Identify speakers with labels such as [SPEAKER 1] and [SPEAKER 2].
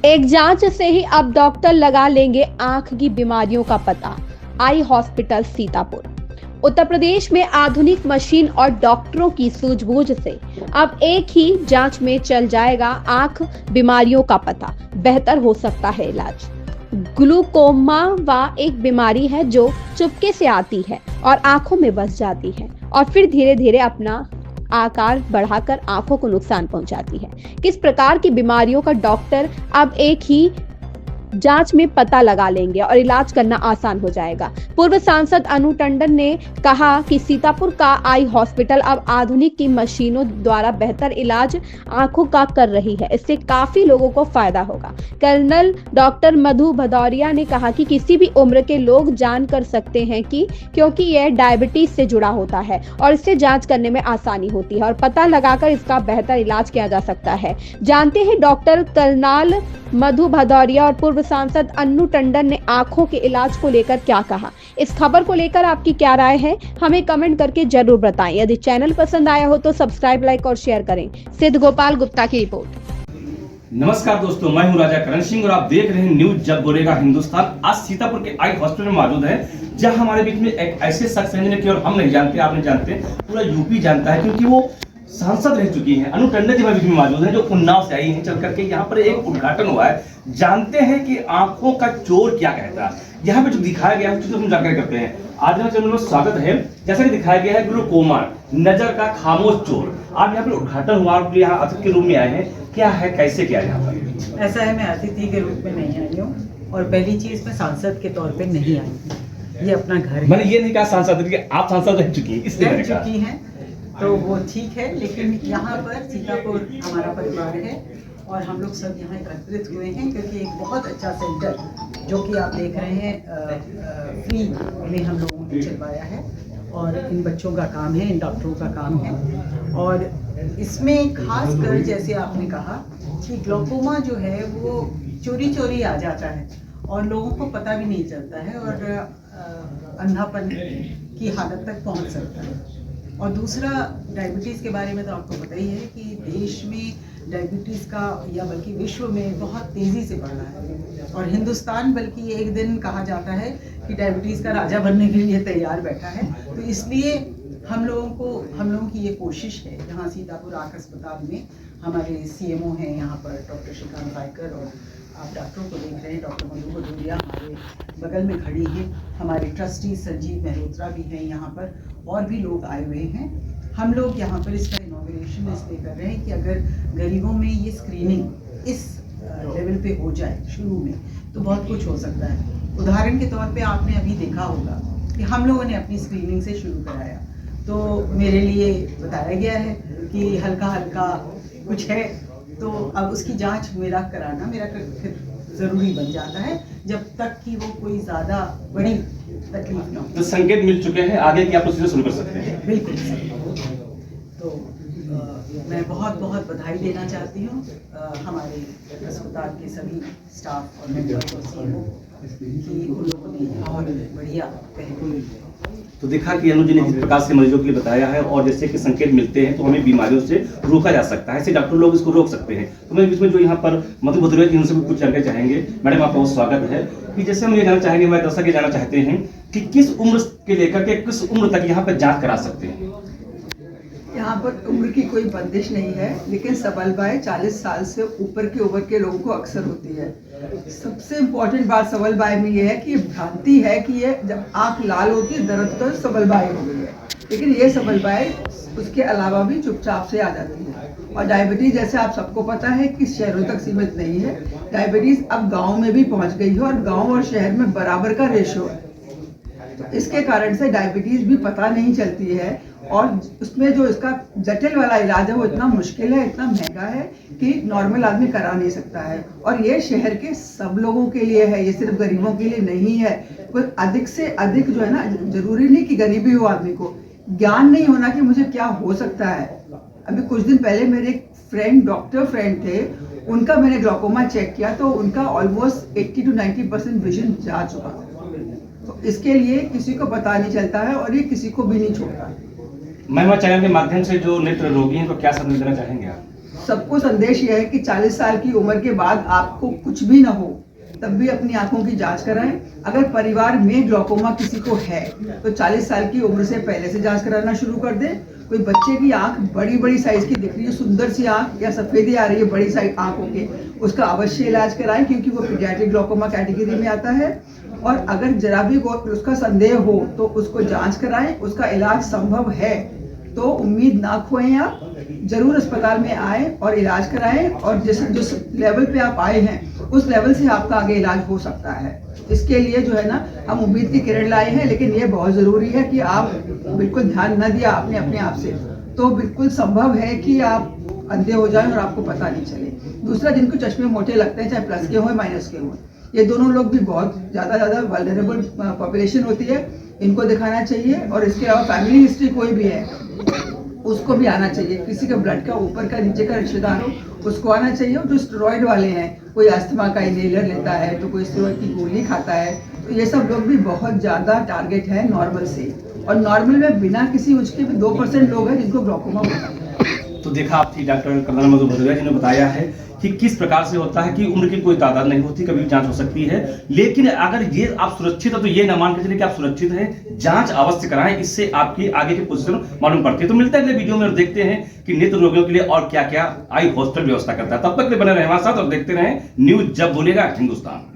[SPEAKER 1] एक जांच से ही अब डॉक्टर लगा लेंगे आंख की बीमारियों का पता। Eye hospital Sitapur. उत्तर प्रदेश में आधुनिक मशीन और डॉक्टरों की सूझबूझ से अब एक ही जांच में चल जाएगा आंख बीमारियों का पता। बेहतर हो सकता है इलाज। ग्लूकोमा व एक बीमारी है जो चुपके से आती है और आंखों में बस जाती है और फिर धीरे धीरे अपना आकार बढ़ाकर आंखों को नुकसान पहुंचाती है। किस प्रकार की बीमारियों का डॉक्टर अब एक ही जांच में पता लगा लेंगे और इलाज करना आसान हो जाएगा। पूर्व सांसद अनु टंडन ने कहा कि सीतापुर का आई हॉस्पिटल अब आधुनिक की मशीनों द्वारा बेहतर इलाज आंखों का कर रही है। इससे काफी लोगों को फायदा होगा। कर्नल डॉक्टर मधु भदौरिया ने कहा कि किसी भी उम्र के लोग जान कर सकते हैं कि क्योंकि यह डायबिटीज से जुड़ा होता है और इससे जांच करने में आसानी होती है और पता लगाकर इसका बेहतर इलाज किया जा सकता है। जानते हैं डॉक्टर कर्नल मधु भदौरिया और पूर्व सांसद अन्नू टंडन ने आंखों के इलाज को लेकर क्या कहा। इस खबर को लेकर आपकी क्या राय है, हमें कमेंट करके जरूर बताएं। यदि चैनल पसंद आया हो तो सब्सक्राइब, लाइक और शेयर करें। सिद्ध गोपाल गुप्ता की रिपोर्ट।
[SPEAKER 2] नमस्कार दोस्तों, मैं हूं राजा करण सिंह और आप देख रहे हैं न्यूज जब बोलेगा हिंदुस्तान। आज सीतापुर के आई हॉस्पिटल में मौजूद है, जहां हमारे बीच में एक ऐसे शख्स हैं जिन्हें केवल हम नहीं जानते, आप नहीं जानते, पूरा यूपी जानता है, क्योंकि वो सांसद रह चुकी हैं। अनु टंडन जी हमारे बीच में मौजूद हैं, जो उन्नाव से आई हैं चल करके। यहाँ पर एक उद्घाटन हुआ है, जानते हैं कि आंखों का चोर क्या कहता है। यहाँ पे जो दिखाया गया है उसकी हम जानकारी करते हैं। आज हमारे चैनल में स्वागत है। जैसा कि दिखाया गया है ग्लूकोमा, नजर का खामोश चोर। आप यहाँ पे उद्घाटन हुआ, आप यहाँ अतिथि के रूप में आए हैं, क्या है, कैसे क्या है यहाँ पर?
[SPEAKER 3] ऐसा है, मैं अतिथि के रूप में नहीं आई हूँ और पहली चीज मैं सांसद के तौर पे नहीं आई हूँ। ये अपना घर है।
[SPEAKER 2] मैंने ये नहीं कहा सांसद, आप सांसद रह चुकी हैं, इसलिए
[SPEAKER 3] रह चुकी हैं तो वो ठीक है, लेकिन यहाँ पर सीतापुर हमारा परिवार है और हम लोग सब यहाँ एकत्रित हुए हैं क्योंकि एक बहुत अच्छा सेंटर जो कि आप देख रहे हैं फ्री में हम लोगों ने चलवाया है और इन बच्चों का काम है, इन डॉक्टरों का काम है। और इसमें खास कर जैसे आपने कहा कि ग्लूकोमा जो है वो चोरी चोरी आ जाता है और लोगों को पता भी नहीं चलता है और अंधापन की हालत तक पहुंच सकता है। और दूसरा, डायबिटीज़ के बारे में तो आपको पता ही है कि देश में डायबिटीज़ का या बल्कि विश्व में बहुत तेज़ी से बढ़ रहा है और हिंदुस्तान बल्कि एक दिन कहा जाता है कि डायबिटीज़ का राजा बनने के लिए तैयार बैठा है। तो इसलिए हम लोगों की ये कोशिश है। यहाँ सीतापुर आँख अस्पताल में हमारे सीएमओ हैं यहाँ पर डॉक्टर श्रीकांत भाईकर, और आप डॉक्टरों को देख रहे हैं, डॉक्टर मधु भदौरिया हमारे बगल में खड़ी है, हमारे ट्रस्टी संजीव मेहरोत्रा भी हैं यहाँ पर, और भी लोग आए हुए हैं। हम लोग यहाँ पर इसका इनॉग्रेशन इसलिए कर रहे हैं कि अगर गरीबों में ये स्क्रीनिंग इस लेवल पे हो जाए शुरू में तो बहुत कुछ हो सकता है। उदाहरण के तौर पे आपने अभी देखा होगा कि हम लोगों ने अपनी स्क्रीनिंग से शुरू कराया तो मेरे लिए बताया गया है कि हल्का हल्का कुछ है, तो अब उसकी जांच मेरा कराना फिर ज़रूरी बन जाता है जब तक कि वो कोई ज़्यादा बड़ी तकलीफ ना हो।
[SPEAKER 2] तो संकेत मिल चुके हैं, आगे की आप प्रोसीजर शुरू कर सकते हैं।
[SPEAKER 3] बिल्कुल सही। तो मैं बहुत बहुत बधाई देना चाहती हूँ हमारे अस्पताल के सभी स्टाफ और मेंबर और सीएमओ कि उन लोगों ने बहुत बढ़िया पहल।
[SPEAKER 2] तो देखा कि अनु जी ने जिस प्रकार से मरीजों के लिए बताया है और जैसे कि संकेत मिलते हैं तो हमें बीमारियों से रोका जा सकता है, ऐसे डॉक्टर लोग इसको रोक सकते हैं। तो मेरे बीच में जो यहाँ पर मधु भदौरिया जी, उनसे कुछ जानकारी चाहेंगे। मैडम, आपका बहुत स्वागत है। कि जैसे हम ये जानना चाहेंगे, हमारे दर्शक ये जानना चाहते हैं कि किस उम्र के लेकर के किस उम्र तक यहाँ पर जाँच करा सकते हैं?
[SPEAKER 4] यहाँ पर उम्र की कोई बंदिश नहीं है, लेकिन सबलबाई 40 साल से ऊपर की उम्र के लोगों को अक्सर होती है। सबसे इम्पोर्टेंट बात सबलबाई में ये है कि भ्रांति है कि ये जब आँख लाल होती है दर्द तो सबलबाई हो गई है, लेकिन ये सबलबाई उसके अलावा भी चुपचाप से आ जाती है। और डायबिटीज़ जैसे आप सबको पता है कि शहरों तक सीमित नहीं है, डायबिटीज़ अब गाँव में भी पहुँच गई है और गाँव और शहर में बराबर का रेशो है। तो इसके कारण से डायबिटीज़ भी पता नहीं चलती है और उसमें जो इसका जटिल वाला इलाज है वो इतना मुश्किल है, इतना महंगा है कि नॉर्मल आदमी करा नहीं सकता है। और ये शहर के सब लोगों के लिए है, ये सिर्फ गरीबों के लिए नहीं है। पर अधिक से अधिक जो है ना, जरूरी नहीं कि गरीबी हो, आदमी को ज्ञान नहीं होना कि मुझे क्या हो सकता है। अभी कुछ दिन पहले मेरे एक डॉक्टर फ्रेंड थे, उनका मैंने ग्लूकोमा चेक किया तो उनका ऑलमोस्ट 80 to 90% विजन जा चुका था। तो इसके लिए किसी को पता नहीं चलता है और ये किसी को भी नहीं छोड़ता।
[SPEAKER 2] मैं चैनल के माध्यम से जो नेत्र रोगी हैं तो क्या संदेश देना चाहेंगे आप?
[SPEAKER 4] सबको संदेश यह है कि 40 साल की उम्र के बाद आपको कुछ भी ना हो तब भी अपनी आंखों की जांच कराएं। अगर परिवार में ग्लूकोमा किसी को है तो 40 साल की उम्र से पहले से जांच कराना शुरू कर दें। कोई बच्चे की आंख बड़ी बड़ी साइज की दिख रही है, सुंदर सी आंख या सफेदी आ रही है बड़ी साइज आंखों के, उसका अवश्य इलाज कराएं क्योंकि वो पीडियाट्रिक ग्लूकोमा कैटेगरी में आता है। और अगर जरा भी उसका संदेह हो तो उसको जांच कराएं, उसका इलाज संभव है तो उम्मीद ना खोएं, आप जरूर अस्पताल में आए और इलाज कराएं। और जिस लेवल पे आप आए हैं उस लेवल से आपका आगे इलाज हो सकता है। इसके लिए जो है ना हम उम्मीद की किरण लाए हैं, लेकिन ये बहुत ज़रूरी है कि आप बिल्कुल ध्यान न दिया आपने अपने आप से तो बिल्कुल संभव है कि आप अंधे हो जाएं और आपको पता नहीं चले। दूसरा, जिनको चश्मे मोटे लगते हैं चाहे प्लस के हों माइनस के हों, ये दोनों लोग भी बहुत ज़्यादा वल्नरेबल पॉपुलेशन होती है, इनको दिखाना चाहिए। और इसके अलावा फैमिली हिस्ट्री कोई भी है उसको भी आना चाहिए। किसी का ब्लड का ऊपर का नीचे का रिश्तेदार हो उसको आना चाहिए। और जो स्टेरॉइड वाले हैं, कोई अस्थमा का इनहेलर लेता है तो कोई स्टेरॉइड की गोली खाता है, तो ये सब लोग भी बहुत ज़्यादा टारगेट है नॉर्मल से। और नॉर्मल में बिना किसी उसके भी 2% लोग हैं जिनको ग्लूकोमा होता है।
[SPEAKER 2] तो देखा आप थी डॉक्टर कर्नल मधु भदौरिया जिन्होंने बताया है कि किस प्रकार से होता है कि उम्र की कोई तादाद नहीं होती, कभी भी जांच हो सकती है। लेकिन अगर ये आप सुरक्षित हो तो ये ना मान के चलिए कि आप सुरक्षित हैं, जांच अवश्य कराएं, इससे आपकी आगे की पोजीशन मालूम पड़ती है। तो मिलता है अगले वीडियो में और देखते हैं कि नेत्र रोगियों के लिए और क्या क्या आई हॉस्पिटल व्यवस्था करता है। तब तक के बने रहे हमारे साथ और देखते रहें न्यूज जब बोलेगा हिंदुस्तान।